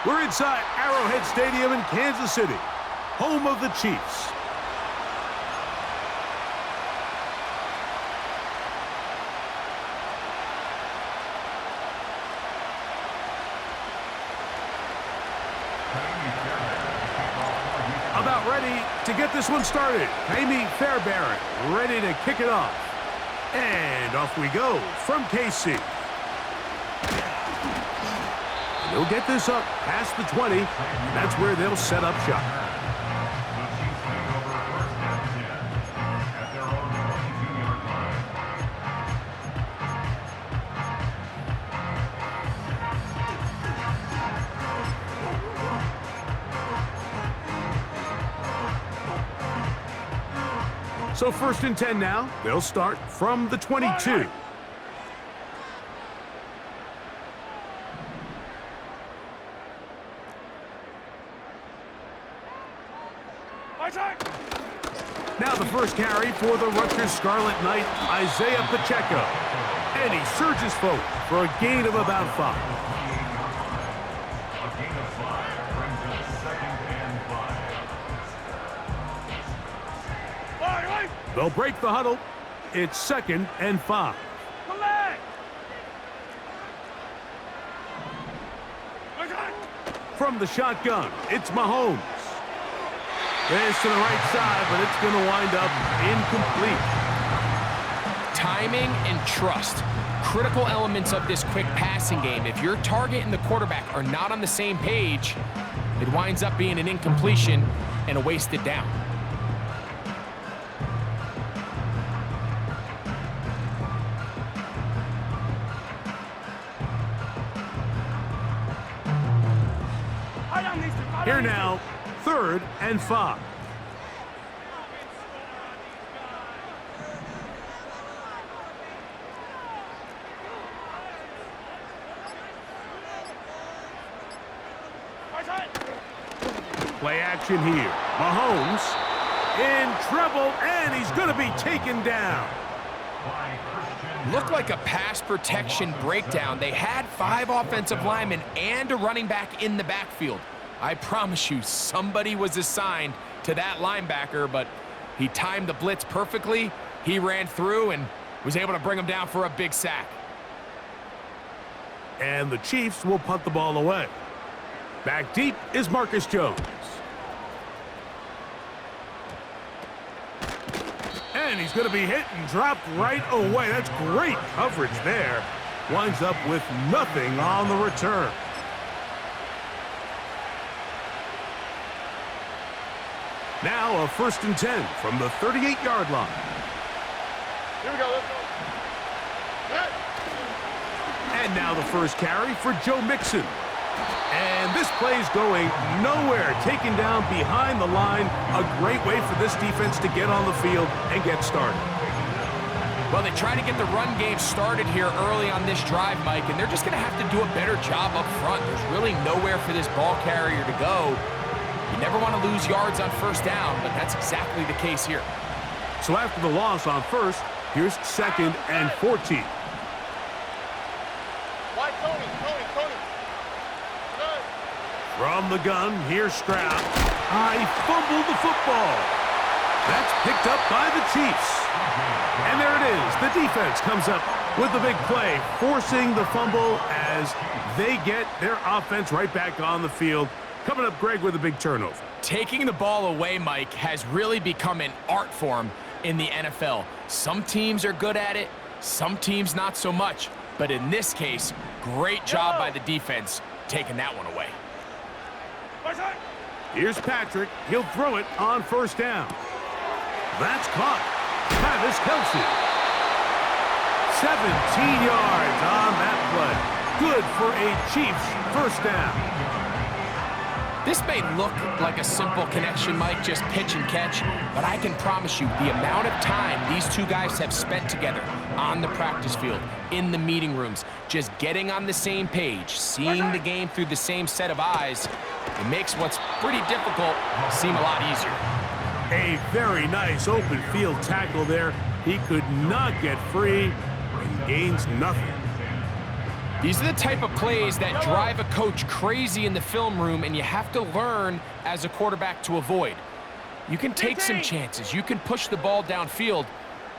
We're inside Arrowhead Stadium in Kansas City, home of the Chiefs. About ready to get this one started. Amy Fairbairn ready to kick it off. And off we go from KC. They'll get this up past the 20. That's where they'll set up shop. So 1st and 10 now. They'll start from the 22. Now the first carry for the Rutgers Scarlet Knight, Isaiah Pacheco. And he surges forward for a gain of about 5. A gain of 5 brings it 2nd and 5. They'll break the huddle. It's 2nd and 5. From the shotgun, it's Mahomes. This to the right side, but it's going to wind up incomplete. Timing and trust. Critical elements of this quick passing game. If your target and the quarterback are not on the same page, it winds up being an incompletion and a wasted down. Here now, 3rd and 5. Play action here. Mahomes in trouble, and he's going to be taken down. Looked like a pass protection breakdown. They had 5 offensive linemen and a running back in the backfield. I promise you, somebody was assigned to that linebacker, but he timed the blitz perfectly. He ran through and was able to bring him down for a big sack. And the Chiefs will punt the ball away. Back deep is Marcus Jones. And he's going to be hit and dropped right away. That's great coverage there. Winds up with nothing on the return. Now a 1st and 10 from the 38-yard line. Here we go, let's go. And now the first carry for Joe Mixon. And this play's going nowhere. Taken down behind the line. A great way for this defense to get on the field and get started. Well, they try to get the run game started here early on this drive, Mike, and they're just going to have to do a better job up front. There's really nowhere for this ball carrier to go. You never want to lose yards on 1st down, but that's exactly the case here. So after the loss on 1st, here's 2nd and 14. Why, Tony? From the gun, here's Stroud. He fumbled the football. That's picked up by the Chiefs. And there it is. The defense comes up with the big play, forcing the fumble as they get their offense right back on the field. Coming up, Greg, with a big turnover. Taking the ball away, Mike, has really become an art form in the NFL. Some teams are good at it, some teams not so much. But in this case, great job by the defense taking that one away. Here's Patrick. He'll throw it on 1st down. That's caught. Travis Kelce. 17 yards on that play. Good for a Chiefs 1st down. This may look like a simple connection, Mike, just pitch and catch, but I can promise you the amount of time these two guys have spent together on the practice field, in the meeting rooms, just getting on the same page, seeing the game through the same set of eyes, it makes what's pretty difficult seem a lot easier. A very nice open field tackle there. He could not get free and gains nothing. These are the type of plays that drive a coach crazy in the film room, and you have to learn as a quarterback to avoid. You can take some chances. You can push the ball downfield,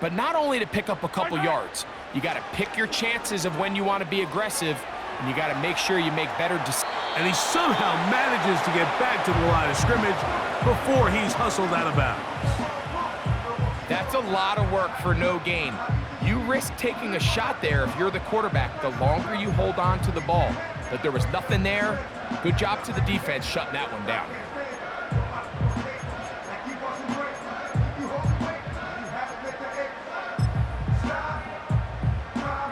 but not only to pick up a couple yards. You got to pick your chances of when you want to be aggressive, and you got to make sure you make better decisions. And he somehow manages to get back to the line of scrimmage before he's hustled out of bounds. That's a lot of work for no gain. You risk taking a shot there if you're the quarterback the longer you hold on to the ball. But there was nothing there. Good job to the defense shutting that one down.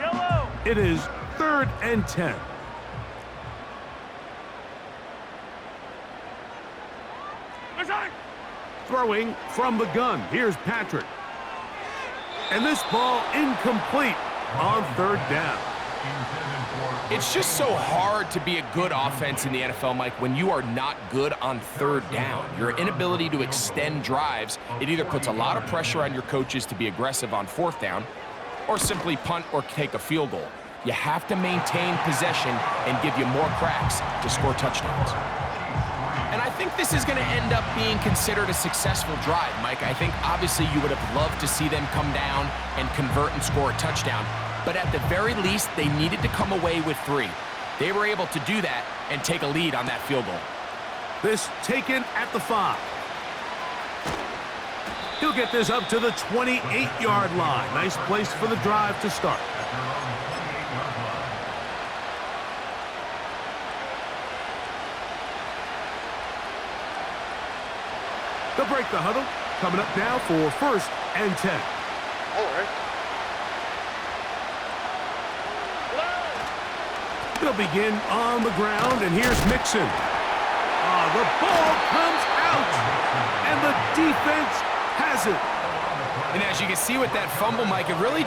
Yellow. It is 3rd and 10. Throwing from the gun. Here's Patrick. And this ball incomplete on 3rd down. It's just so hard to be a good offense in the NFL, Mike, when you are not good on 3rd down. Your inability to extend drives, it either puts a lot of pressure on your coaches to be aggressive on 4th down or simply punt or take a field goal. You have to maintain possession and give you more cracks to score touchdowns. And I think this is going to end up being considered a successful drive, Mike. I think obviously you would have loved to see them come down and convert and score a touchdown. But at the very least, they needed to come away with 3. They were able to do that and take a lead on that field goal. This taken at the 5. He'll get this up to the 28-yard line. Nice place for the drive to start. They'll break the huddle. Coming up now for 1st and 10. All right. They'll begin on the ground, and here's Mixon. The ball comes out, and the defense has it. And as you can see with that fumble, Mike, it really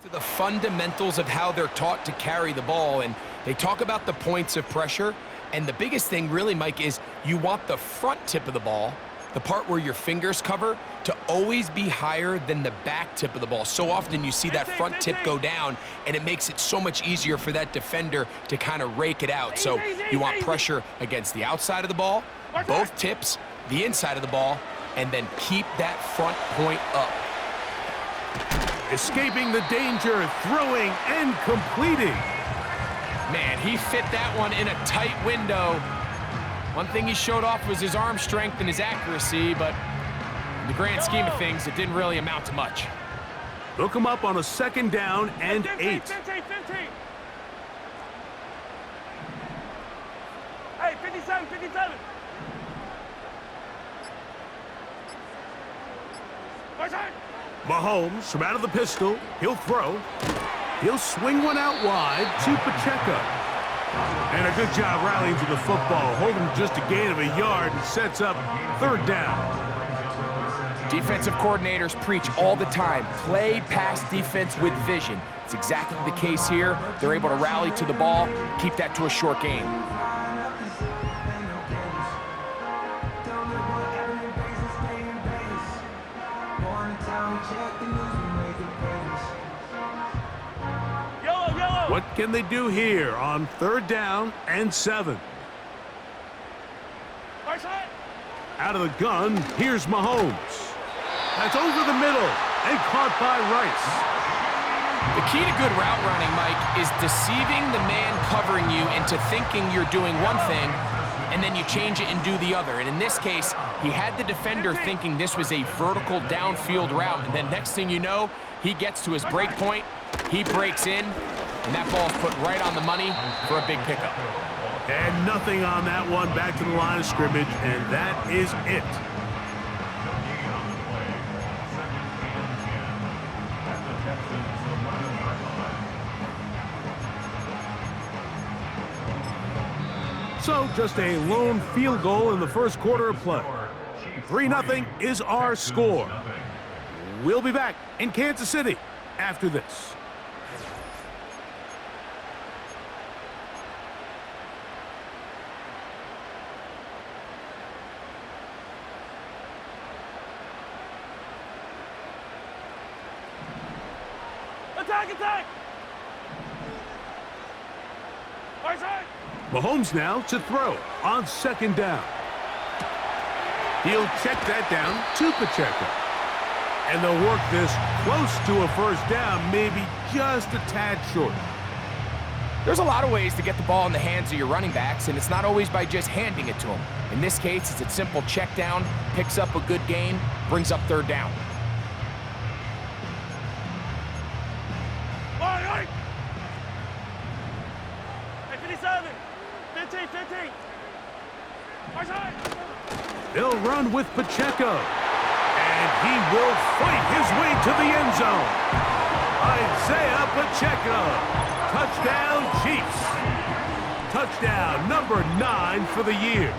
To the fundamentals of how they're taught to carry the ball, and they talk about the points of pressure, and the biggest thing really, Mike, is you want the front tip of the ball, the part where your fingers cover, to always be higher than the back tip of the ball. So often you see that front tip go down, and it makes it so much easier for that defender to kind of rake it out. So you want pressure against the outside of the ball, both tips, the inside of the ball, and then keep that front point up. Escaping the danger, throwing and completing. Man, he fit that one in a tight window. One thing he showed off was his arm strength and his accuracy, but in the grand scheme of things, it didn't really amount to much. They'll come up on a 2nd down and 8. 15. Hey, 57. Mahomes from out of the pistol. He'll throw. He'll swing one out wide to Pacheco. And a good job rallying to the football, holding just a gain of a yard and sets up 3rd down. Defensive coordinators preach all the time, play pass defense with vision. It's exactly the case here. They're able to rally to the ball, keep that to a short game. What can they do here on 3rd down and 7? Out of the gun, here's Mahomes. That's over the middle and caught by Rice. The key to good route running, Mike, is deceiving the man covering you into thinking you're doing one thing, and then you change it and do the other. And in this case, he had the defender thinking this was a vertical downfield route, and then next thing you know, he gets to his break point, he breaks in, and that ball's put right on the money for a big pickup. And nothing on that one, back to the line of scrimmage, and that is it. So just a lone field goal in the 1st quarter of play. 3-0 is our score. We'll be back in Kansas City after this. Attack! Mahomes now to throw on 2nd down. He'll check that down to Pacheco. And they'll work this close to a 1st down, maybe just a tad short. There's a lot of ways to get the ball in the hands of your running backs, and it's not always by just handing it to them. In this case, it's a simple check down, picks up a good gain, brings up 3rd down. They'll run with Pacheco. And he will fight his way to the end zone. Isaiah Pacheco. Touchdown, Chiefs. Touchdown number 9 for the year.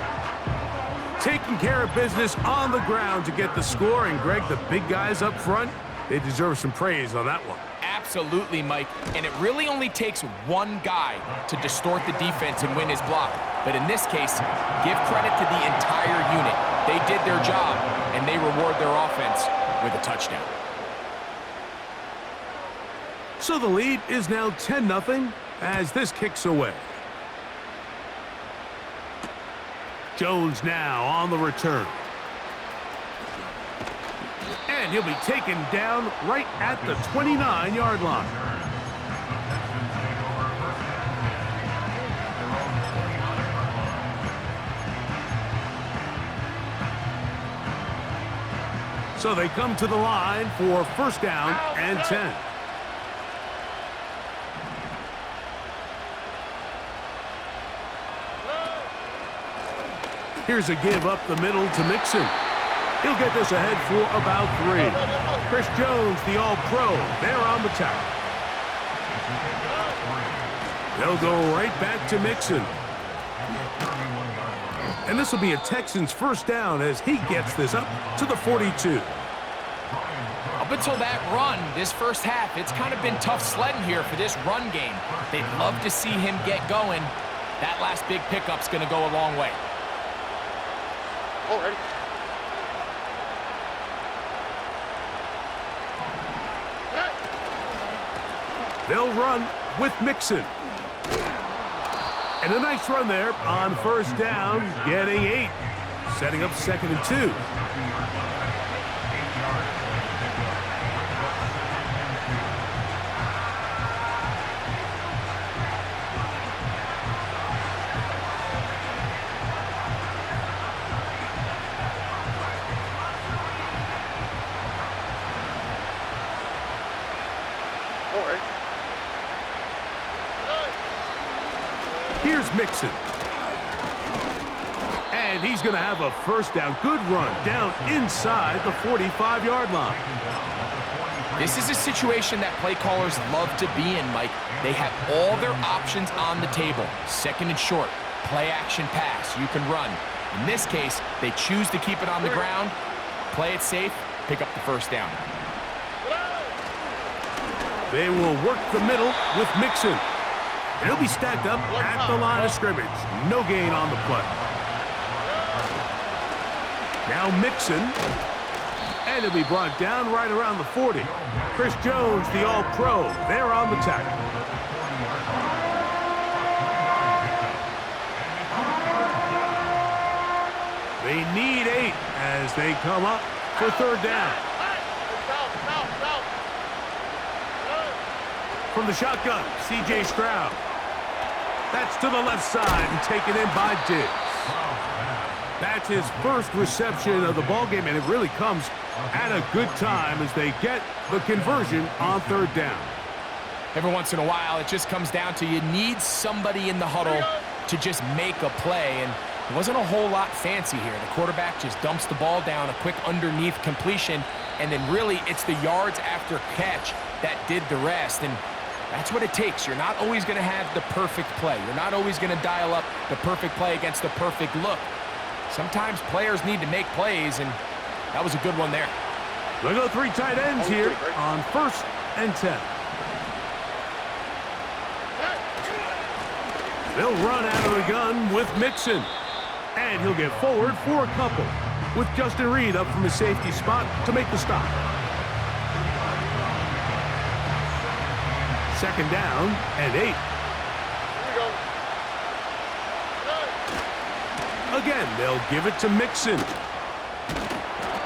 Taking care of business on the ground to get the score. And, Greg, the big guys up front, they deserve some praise on that one. Absolutely, Mike. And it really only takes one guy to distort the defense and win his block. But in this case, give credit to the entire unit. They did their job, and they reward their offense with a touchdown. So the lead is now 10-0 as this kicks away. Jones now on the return. And he'll be taken down right at the 29-yard line. So they come to the line for 1st down and 10. Here's a give up the middle to Mixon. He'll get this ahead for about 3. Chris Jones, the All-Pro, there on the tackle. They'll go right back to Mixon. And this will be a Texans 1st down as he gets this up to the 42. I'll until that run, this first half, it's kind of been tough sledding here for this run game. They'd love to see him get going. That last big pickup's going to go a long way. Oh, ready. They'll run with Mixon. And a nice run there on first down, getting 8. Setting up 2nd and 2. Here's Mixon. And he's going to have a first down. Good run down inside the 45-yard line. This is a situation that play callers love to be in, Mike. They have all their options on the table. 2nd and short, play action pass, you can run. In this case, they choose to keep it on the ground, play it safe, pick up the first down. They will work the middle with Mixon. He'll be stacked up at the line of scrimmage. No gain on the play. Now Mixon. And he'll be brought down right around the 40. Chris Jones, the All-Pro, there on the tackle. They need 8 as they come up for 3rd down. From the shotgun, C.J. Stroud. That's to the left side and taken in by Diggs. That's his first reception of the ballgame, and it really comes at a good time as they get the conversion on 3rd down. Every once in a while, it just comes down to you need somebody in the huddle to just make a play, and it wasn't a whole lot fancy here. The quarterback just dumps the ball down, a quick underneath completion, and then really it's the yards after catch that did the rest, and that's what it takes. You're not always going to have the perfect play. You're not always going to dial up the perfect play against the perfect look. Sometimes players need to make plays, and that was a good one there. They go 3 tight ends here on 1st and 10. They'll run out of the gun with Mixon. And he'll get forward for a couple with Justin Reed up from his safety spot to make the stop. 2nd down and 8. Again, they'll give it to Mixon.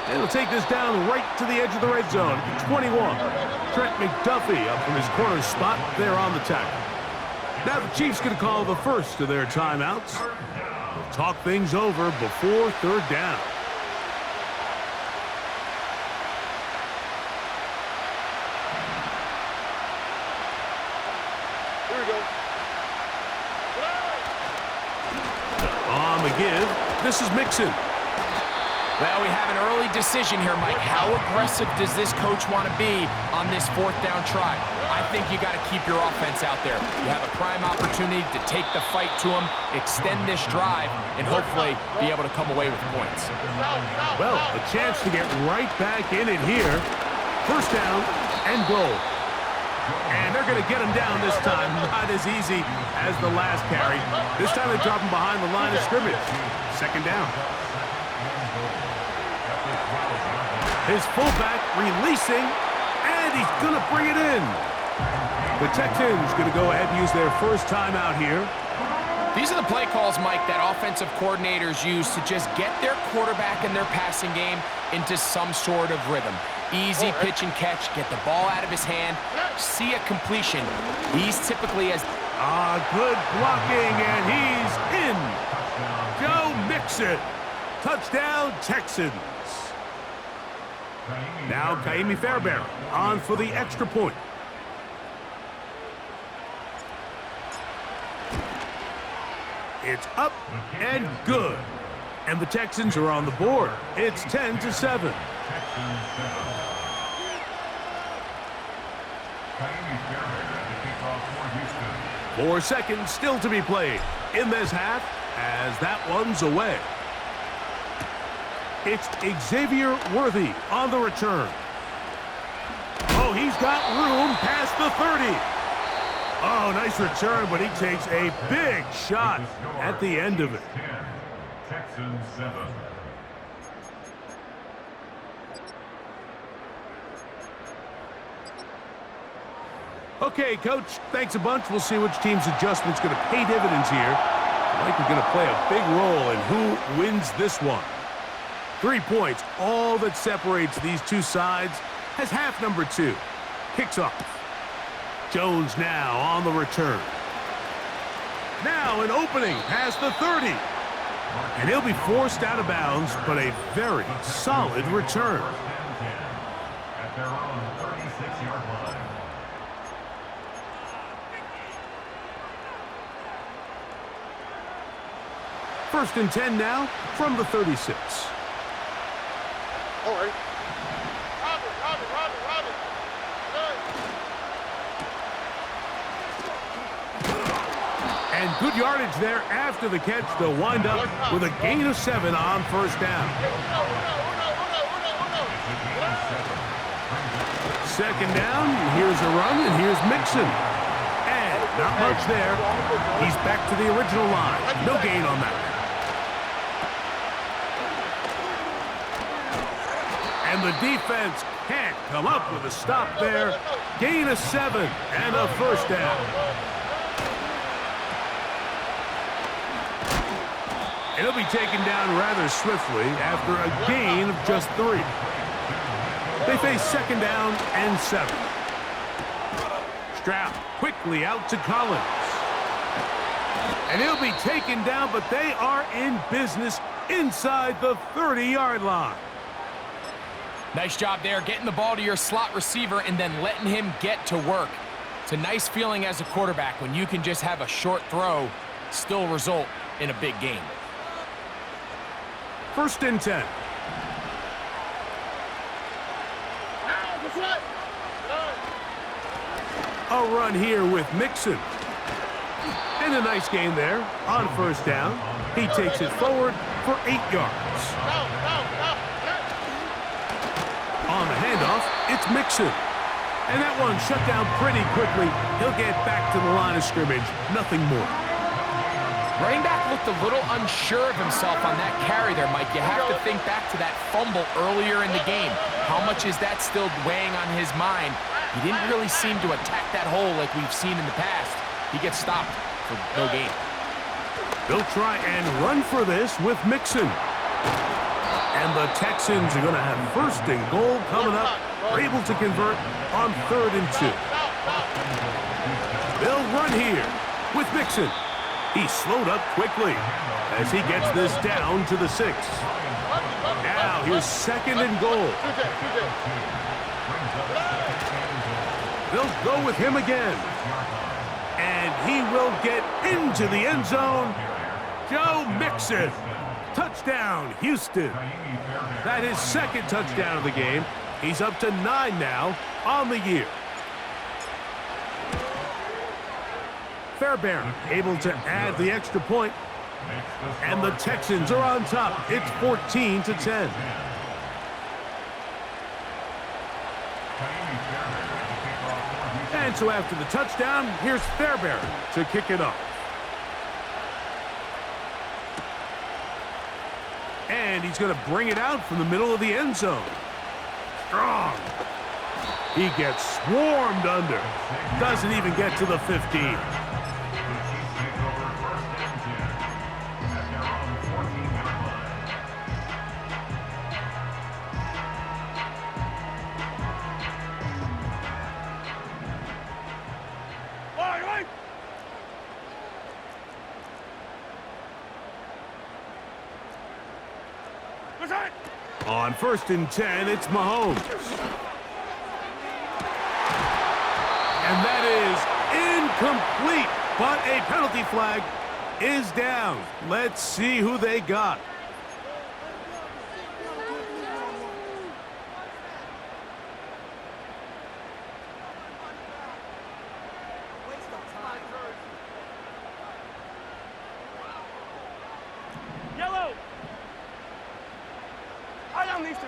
They'll take this down right to the edge of the red zone. 21. Trent McDuffie up from his corner spot there on the tackle. Now the Chiefs going to call the first of their timeouts. They'll talk things over before 3rd down. Here we go. On the give, this is Mixon. Well, we have an early decision here, Mike. How aggressive does this coach want to be on this 4th down try? I think you got to keep your offense out there. You have a prime opportunity to take the fight to them, extend this drive, and hopefully be able to come away with points. Well, a chance to get right back in it here. 1st down and goal. And they're going to get him down this time. Not as easy as the last carry. This time they drop him behind the line of scrimmage. 2nd down. His fullback releasing, and he's going to bring it in. The Texans going to go ahead and use their first timeout here. These are the play calls, Mike, that offensive coordinators use to just get their quarterback and their passing game into some sort of rhythm. Easy pitch and catch, get the ball out of his hand, see a completion. He's typically as... Good blocking, and he's in. Joe Mixon. Touchdown, Texans. Now Kaimi Fairbairn on for the extra point. It's up and good. And the Texans are on the board. It's 10-7. 4 seconds still to be played in this half as that one's away. It's Xavier Worthy on the return. got room past the 30. Oh, nice return, but he takes a big shot at the end of it. Texans 7. Okay, Coach, thanks a bunch. We'll see which team's adjustment's going to pay dividends here. I think we're going to play a big role in who wins this one. 3 points, all that separates these two sides, has half number 2. Kicks off. Jones now on the return. Now an opening past the 30. And he'll be forced out of bounds, but a very solid return. At their own 36-yard line. First and 10 now from the 36. All right. Robin. And good yardage there after the catch. They'll wind up with a gain of 7 on first down. Second down, here's a run, and here's Mixon. And not much there. He's back to the original line. No gain on that. And the defense can't come up with a stop there. Gain of 7 and a first down. And he'll be taken down rather swiftly after a gain of just 3. They face second down and 7. Stroud quickly out to Collins. And he'll be taken down, but they are in business inside the 30-yard line. Nice job there, getting the ball to your slot receiver and then letting him get to work. It's a nice feeling as a quarterback when you can just have a short throw, still result in a big game. First and 10. A run here with Mixon. And a nice gain there on first down. He takes it forward for 8 yards. On the handoff, it's Mixon. And that one shut down pretty quickly. He'll get back to the line of scrimmage. Nothing more. Running back looked a little unsure of himself on that carry there, Mike. You have to think back to that fumble earlier in the game. How much is that still weighing on his mind? He didn't really seem to attack that hole like we've seen in the past. He gets stopped for no gain. They'll try and run for this with Mixon. And the Texans are going to have first and goal coming up. They're able to convert on 3rd and 2. They'll run here with Mixon. He slowed up quickly as he gets this down to the 6. Now here's second and goal. They'll go with him again. And he will get into the end zone. Joe Mixon. Touchdown, Houston. That is second touchdown of the game. He's up to 9 now on the year. Fairbairn able to add the extra point. And the Texans are on top. It's 14-10. And so after the touchdown, here's Fairbairn to kick it off. And he's going to bring it out from the middle of the end zone. Strong. He gets swarmed under. Doesn't even get to the 15. On 1st and 10, it's Mahomes. And that is incomplete, but a penalty flag is down. Let's see who they got. Yellow.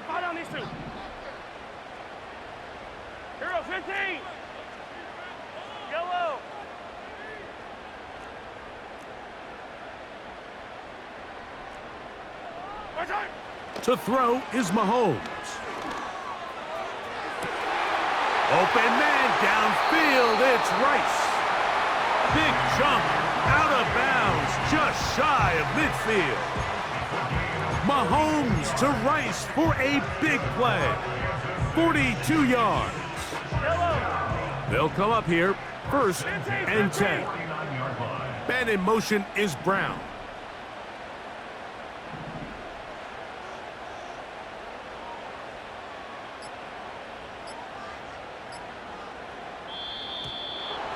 Fire down these two. Here we go. Yellow, 15. Yellow. My time. To throw is Mahomes. Open man downfield, it's Rice. Big jump, out of bounds, just shy of midfield. Mahomes to Rice for a big play. 42 yards. Yellow. They'll come up here, first and 10. Man in motion is Brown.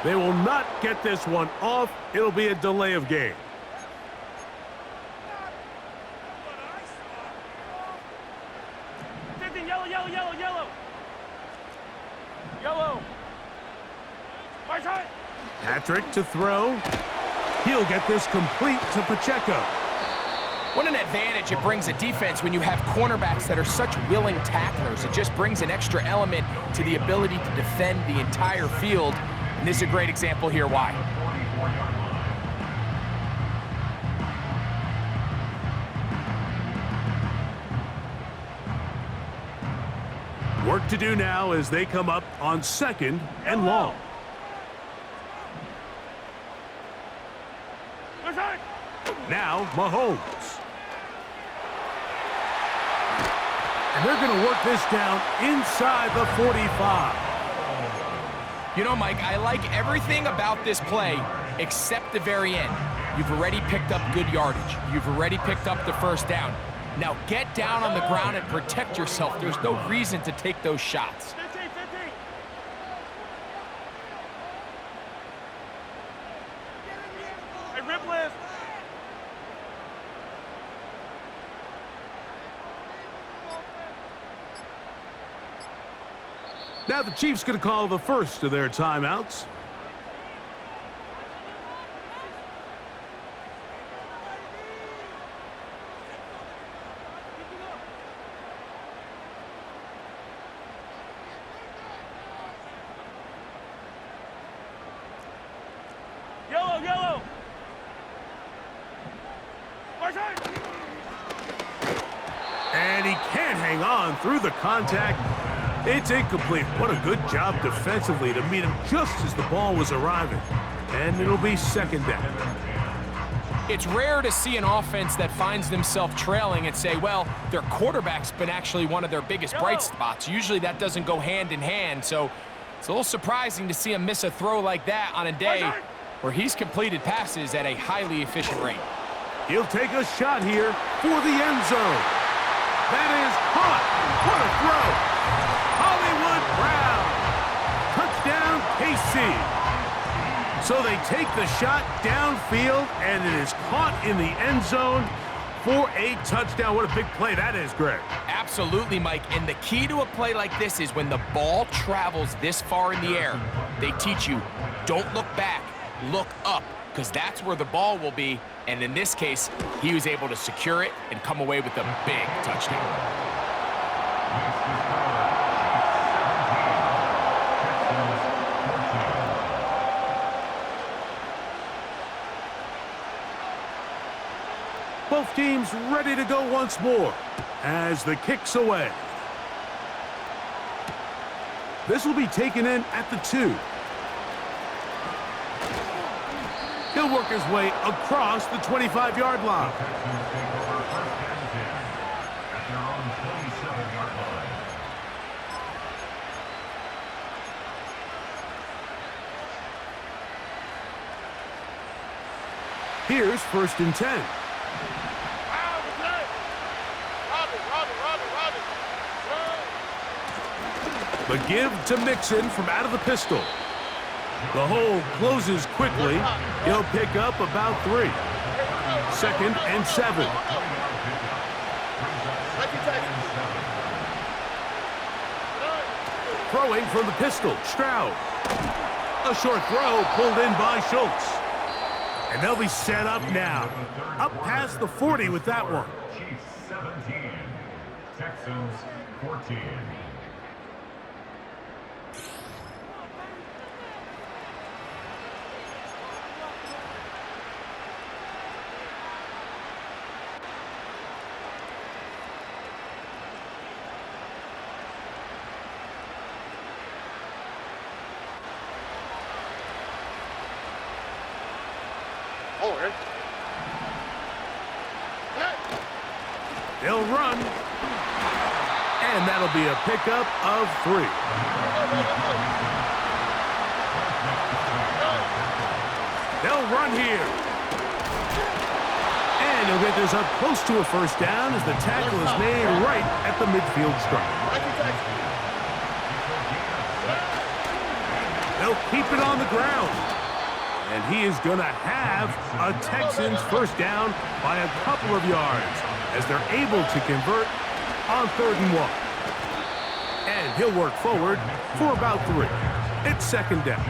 They will not get this one off. It'll be a delay of game. Yellow, yellow, yellow, yellow. Yellow. My time. Patrick to throw. He'll get this complete to Pacheco. What an advantage it brings a defense when you have cornerbacks that are such willing tacklers. It just brings an extra element to the ability to defend the entire field. And this is a great example here why. Work to do now as they come up on second and long. My time. Now Mahomes. And they're going to work this down inside the 45. You know, Mike, I like everything about this play except the very end. You've already picked up good yardage. You've already picked up the first down. Now get down on the ground and protect yourself. There's no reason to take those shots. 15, 15. Hey, rip lift. Now the Chiefs going to call the first of their timeouts. Yellow, yellow. My time. And he can't hang on through the contact. It's incomplete. What a good job defensively to meet him just as the ball was arriving. And it'll be second down. It's rare to see an offense that finds themselves trailing and say, well, their quarterback's been actually one of their biggest bright spots. Usually that doesn't go hand in hand, so it's a little surprising to see him miss a throw like that on a day where he's completed passes at a highly efficient rate. He'll take a shot here for the end zone. That is caught. What a throw. Hollywood Brown. Touchdown, KC. So they take the shot downfield, and it is caught in the end zone for a touchdown. What a big play that is, Greg. Absolutely, Mike. And the key to a play like this is when the ball travels this far in the air, they teach you, don't look back, look up, because that's where the ball will be. And in this case, he was able to secure it and come away with a big touchdown. Both teams ready to go once more as the kick's away. This will be taken in at the 2. He'll work his way across the 25-yard line. Here's first and 10. The give to Mixon from out of the pistol. The hole closes quickly. He'll pick up about 3. Second and 7. Throwing from the pistol, Stroud. A short throw pulled in by Schultz. And they'll be set up now. Up past the 40 with that one. Chiefs 17, Texans 14. Go, ready? They'll run. And that'll be a pickup of 3. They'll run here. And he'll get this up close to a first down as the tackle is made right at the midfield stripe. They'll keep it on the ground. And he is going to have a Texans first down by a couple of yards as they're able to convert on 3rd and 1. And he'll work forward for about 3. It's 2nd down.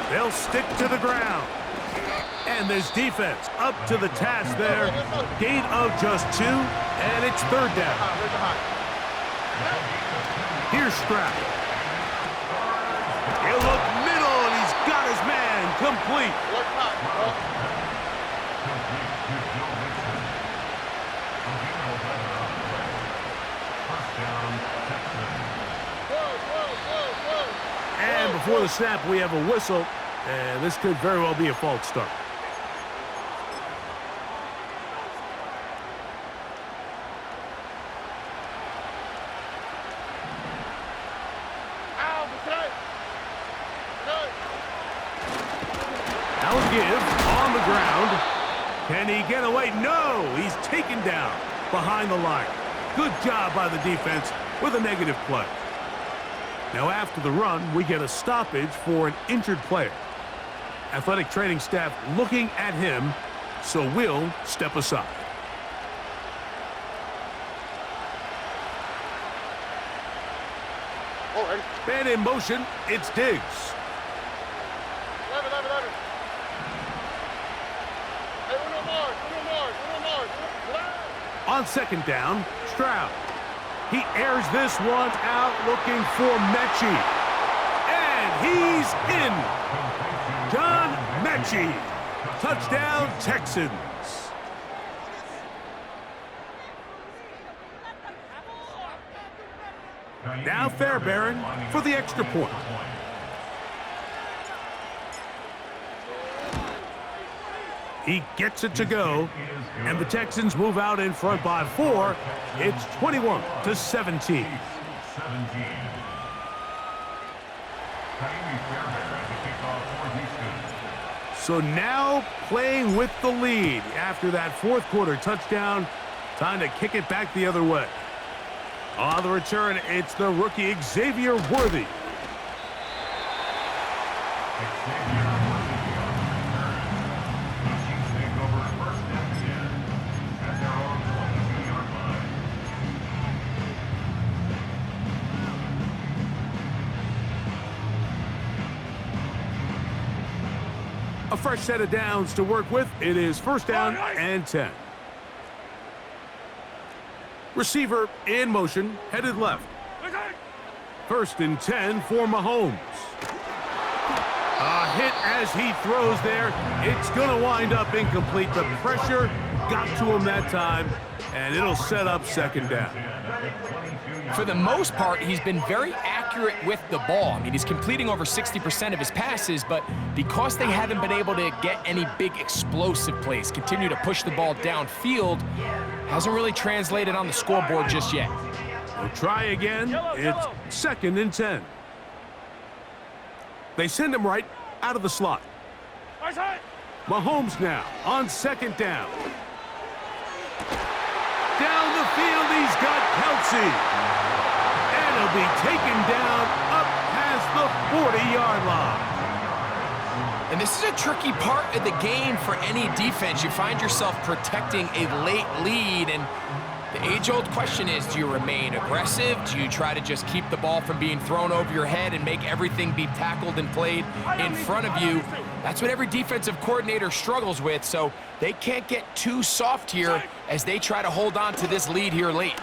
They'll stick to the ground. And this defense up to the task there. Gain of just 2, and it's 3rd down. Here's Stroud. He'll look middle, and he's got his man complete. And before the snap, we have a whistle, and this could very well be a false start. Now a give on the ground. Can he get away? No, he's taken down behind the line. Good job by the defense with a negative play. Now after the run, we get a stoppage for an injured player. Athletic training staff looking at him, so we'll step aside. Man in motion, it's Diggs. On 2nd down, Stroud. He airs this one out looking for Mechie. And he's in. John Mechie. Touchdown, Texans. Now Fairbairn for the extra point. He gets it to go, and the Texans move out in front by 4. It's 21-17. So now playing with the lead after that 4th quarter touchdown. Time to kick it back the other way. On the return, it's the rookie Xavier Worthy. A fresh set of downs to work with. It is 1st down and 10. Receiver in motion, headed left. 1st and 10 for Mahomes. A hit as he throws there. It's going to wind up incomplete. The pressure got to him that time, and it'll set up 2nd down. For the most part, he's been very accurate with the ball. I mean, he's completing over 60% of his passes, but because they haven't been able to get any big explosive plays, continue to push the ball downfield, hasn't really translated on the scoreboard just yet. We'll try again. It's 2nd and 10. They send him right out of the slot. Mahomes now on 2nd down. Down the field, he's got Kelsey. And he'll be taken down up past the 40-yard line. And this is a tricky part of the game for any defense. You find yourself protecting a late lead, and the age-old question is, do you remain aggressive? Do you try to just keep the ball from being thrown over your head and make everything be tackled and played in front of you? That's what every defensive coordinator struggles with, so they can't get too soft here as they try to hold on to this lead here late.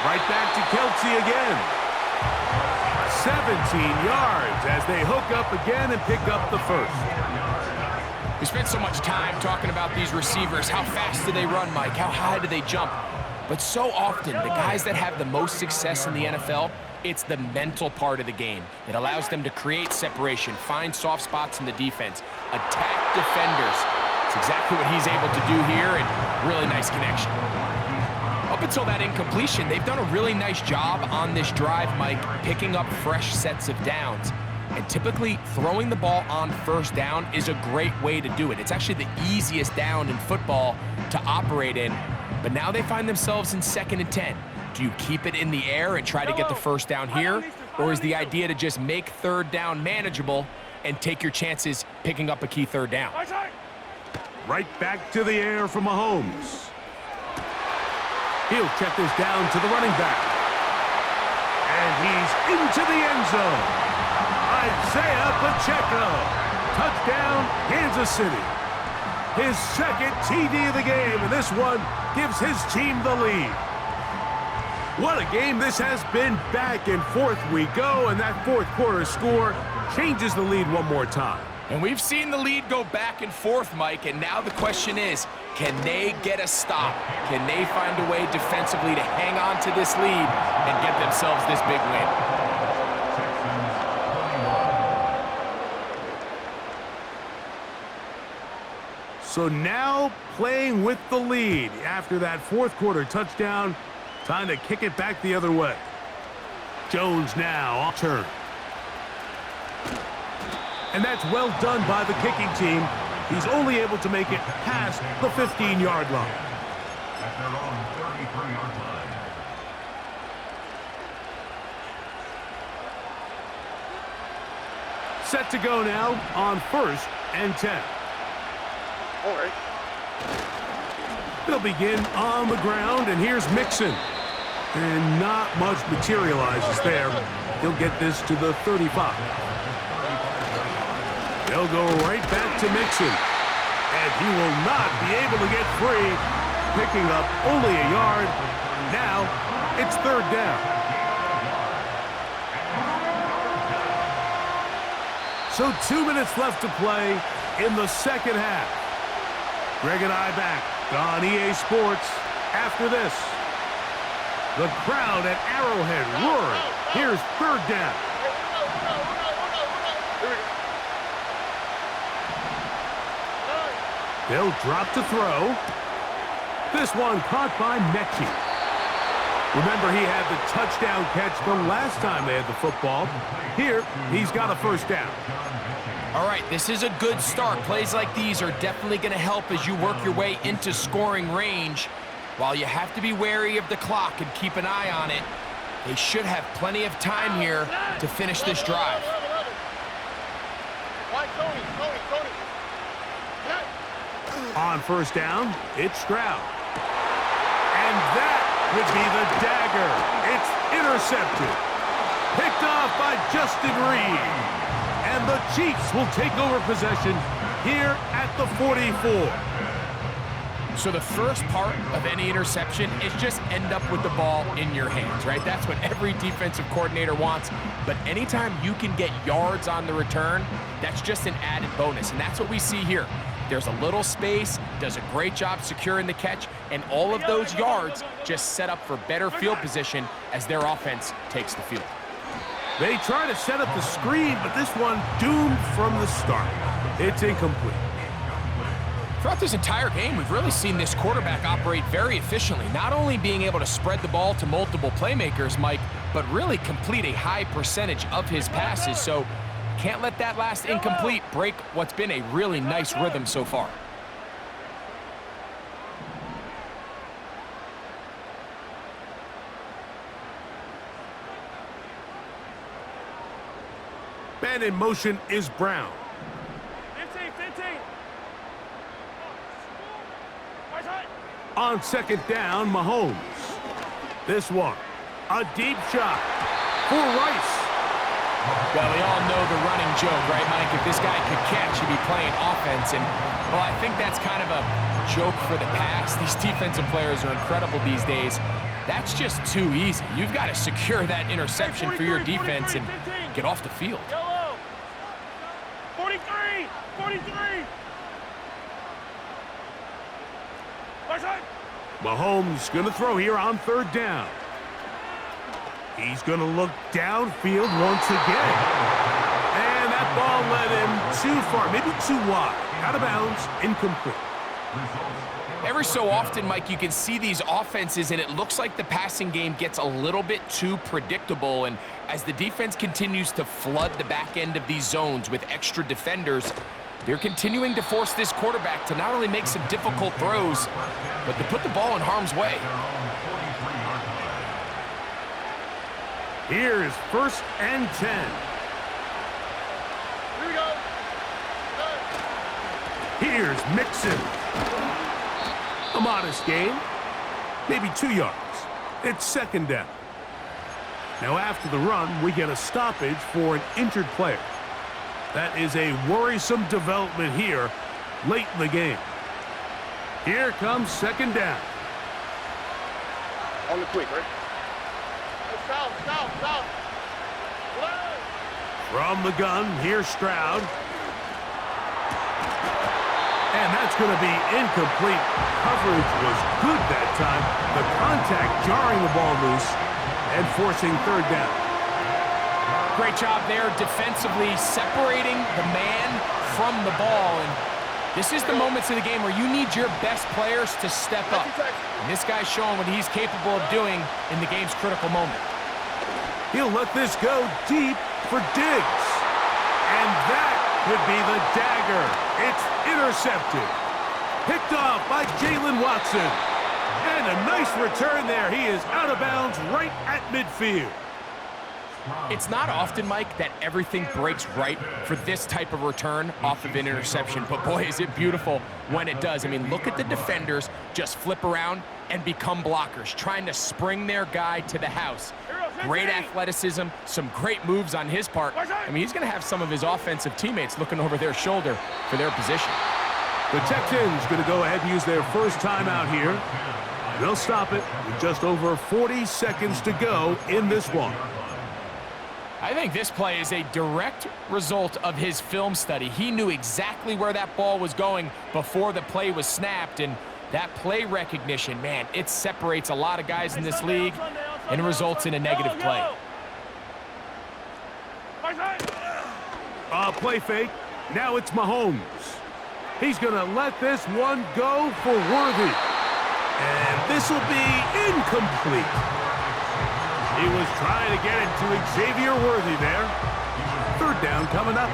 Right back to Kelsey again. 17 yards as they hook up again and pick up the first. We spent so much time talking about these receivers. How fast do they run, Mike? How high do they jump? But so often, the guys that have the most success in the NFL, it's the mental part of the game. It allows them to create separation, find soft spots in the defense, attack defenders. It's exactly what he's able to do here, and really nice connection. Up until that incompletion, they've done a really nice job on this drive, Mike, picking up fresh sets of downs. And typically, throwing the ball on first down is a great way to do it. It's actually the easiest down in football to operate in. But now they find themselves in 2nd and 10. Do you keep it in the air and try to get the first down here? Or is the idea to just make 3rd down manageable and take your chances picking up a key 3rd down? Right back to the air for Mahomes. He'll check this down to the running back. And he's into the end zone. Isaiah Pacheco. Touchdown, Kansas City. His 2nd TD of the game, and this one gives his team the lead. What a game this has been. Back and forth we go, and that 4th quarter score changes the lead one more time. And we've seen the lead go back and forth, Mike, and now the question is, can they get a stop? Can they find a way defensively to hang on to this lead and get themselves this big win? So now playing with the lead after that 4th quarter touchdown, time to kick it back the other way. Jones now on turn. And that's well done by the kicking team. He's only able to make it past the 15-yard line. At their own 33-yard line. Set to go now on 1st and 10. All right. They'll begin on the ground, and here's Mixon. And not much materializes there. He'll get this to the 35. They'll go right back to Mixon. And he will not be able to get free, picking up only a yard. Now it's 3rd down. So 2 minutes left to play in the 2nd half. Greg and I back on EA Sports after this. The crowd at Arrowhead roaring. Here's 3rd down. They'll drop to throw. This one caught by Mechie. Remember, he had the touchdown catch the last time they had the football. Here, he's got a 1st down. All right, this is a good start. Plays like these are definitely going to help as you work your way into scoring range. While you have to be wary of the clock and keep an eye on it, they should have plenty of time here to finish this drive. On 1st down, it's Stroud. And that would be the dagger. It's intercepted. Picked off by Justin Reed. And the Chiefs will take over possession here at the 44. So the first part of any interception is just end up with the ball in your hands, right? That's what every defensive coordinator wants. But anytime you can get yards on the return, that's just an added bonus. And that's what we see here. There's a little space, does a great job securing the catch, and all of those yards just set up for better field position as their offense takes the field. They try to set up the screen, but this one doomed from the start. It's incomplete. Throughout this entire game, we've really seen this quarterback operate very efficiently, not only being able to spread the ball to multiple playmakers, Mike, but really complete a high percentage of his passes. So can't let that last incomplete break what's been a really nice rhythm so far. Man in motion is Brown. 15. On 2nd down, Mahomes. This one, a deep shot for Rice. Well, we all know the running joke, right, Mike? If this guy could catch, he'd be playing offense. And, well, I think that's kind of a joke for the past. These defensive players are incredible these days. That's just too easy. You've got to secure that interception for your defense. And get off the field. Yellow. 43. 43. Right side. Mahomes going to throw here on third down. He's going to look downfield once again. And that ball led him too far, maybe too wide. Out of bounds, incomplete. Every so often, Mike, you can see these offenses, and it looks like the passing game gets a little bit too predictable. And as the defense continues to flood the back end of these zones with extra defenders, they're continuing to force this quarterback to not only make some difficult throws, but to put the ball in harm's way. Here's 1st and 10. Here we go. Here's Mixon. A modest gain, maybe 2 yards. It's 2nd down. Now after the run, we get a stoppage for an injured player. That is a worrisome development here late in the game. Here comes 2nd down. On the quick, right? South. Left. From the gun, here's Stroud. And that's going to be incomplete. Coverage was good that time. The contact jarring the ball loose and forcing 3rd down. Great job there defensively, separating the man from the ball. And this is the moments of the game where you need your best players to step up. And this guy's showing what he's capable of doing in the game's critical moment. He'll let this go deep for Diggs. And that could be the dagger. It's intercepted. Picked off by Jalen Watson. And a nice return there. He is out of bounds right at midfield. It's not often, Mike, that everything breaks right for this type of return off of an interception. But boy, is it beautiful when it does. I mean, look at the defenders just flip around and become blockers, trying to spring their guy to the house. Great athleticism, some great moves on his part. I mean, he's going to have some of his offensive teammates looking over their shoulder for their position. The Texans going to go ahead and use their first timeout here. And they'll stop it with just over 40 seconds to go in this one. I think this play is a direct result of his film study. He knew exactly where that ball was going before the play was snapped, and that play recognition, man, it separates a lot of guys in this league and results in a negative play. Play fake. Now it's Mahomes. He's going to let this one go for Worthy. And this will be incomplete. He was trying to get it to Xavier Worthy there. 3rd down coming up.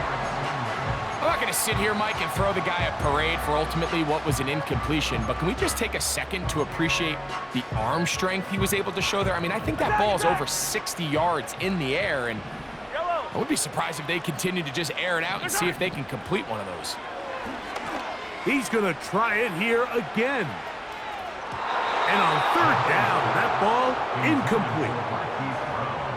I'm not going to sit here, Mike, and throw the guy a parade for ultimately what was an incompletion, but can we just take a second to appreciate the arm strength he was able to show there? I mean, I think that ball's over 60 yards in the air, and I would be surprised if they continue to just air it out and see if they can complete one of those. He's going to try it here again. And on 3rd down, that ball incomplete.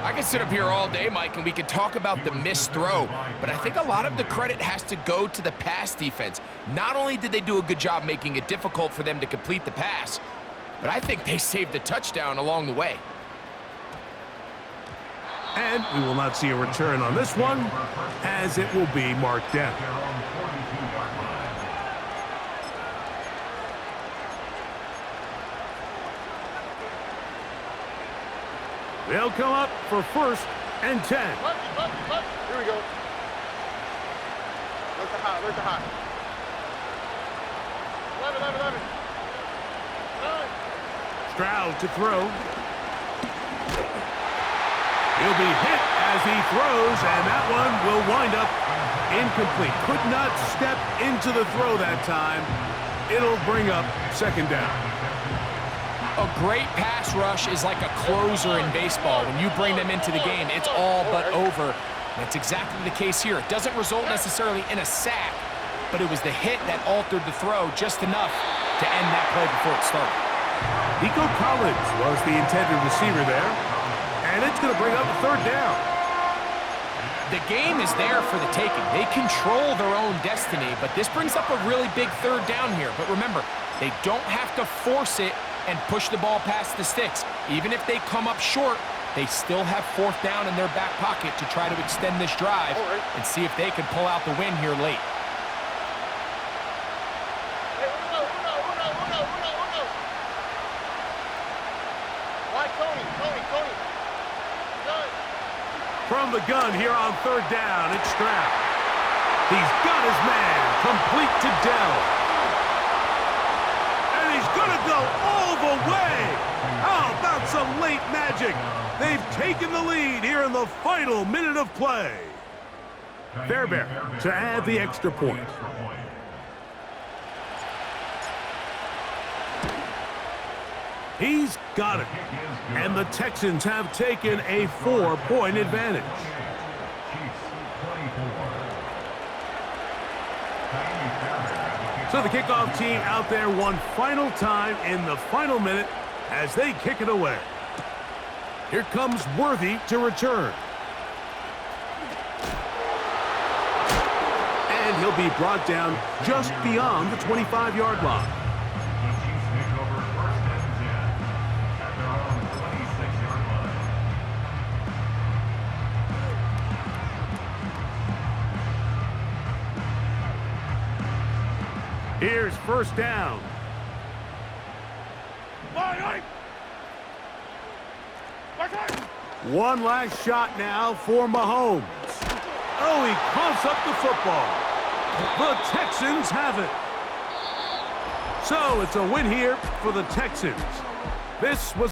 I can sit up here all day, Mike, and we can talk about the missed throw, but I think a lot of the credit has to go to the pass defense. Not only did they do a good job making it difficult for them to complete the pass, but I think they saved the touchdown along the way. And we will not see a return on this one, as it will be marked down. They'll come up for 1st and 10. Here we go. Where's the hot? 11. Stroud to throw. He'll be hit as he throws, and that one will wind up incomplete. Could not step into the throw that time. It'll bring up 2nd down. A great pass rush is like a closer in baseball. When you bring them into the game, it's all but over. That's exactly the case here. It doesn't result necessarily in a sack, but it was the hit that altered the throw just enough to end that play before it started. Nico Collins was the intended receiver there, and it's going to bring up a 3rd down. The game is there for the taking. They control their own destiny, but this brings up a really big 3rd down here. But remember, they don't have to force it and push the ball past the sticks. Even if they come up short, They still have 4th down in their back pocket to try to extend this drive and see if they can pull out the win here late. Hey, uno. Why, Tony? Good. From the gun here on 3rd down, it's Stroud. He's got his man, complete to Dell. And he's gonna go all the way. How about some late magic? They've taken the lead here in the final minute of play. Fairbairn to add the extra point. He's got it. And the Texans have taken a 4-point advantage. So the kickoff team out there one final time in the final minute as they kick it away. Here comes Worthy to return. And he'll be brought down just beyond the 25-yard line. Here's 1st down. One last shot now for Mahomes. Oh, he coughs up the football. The Texans have it. So it's a win here for the Texans. This was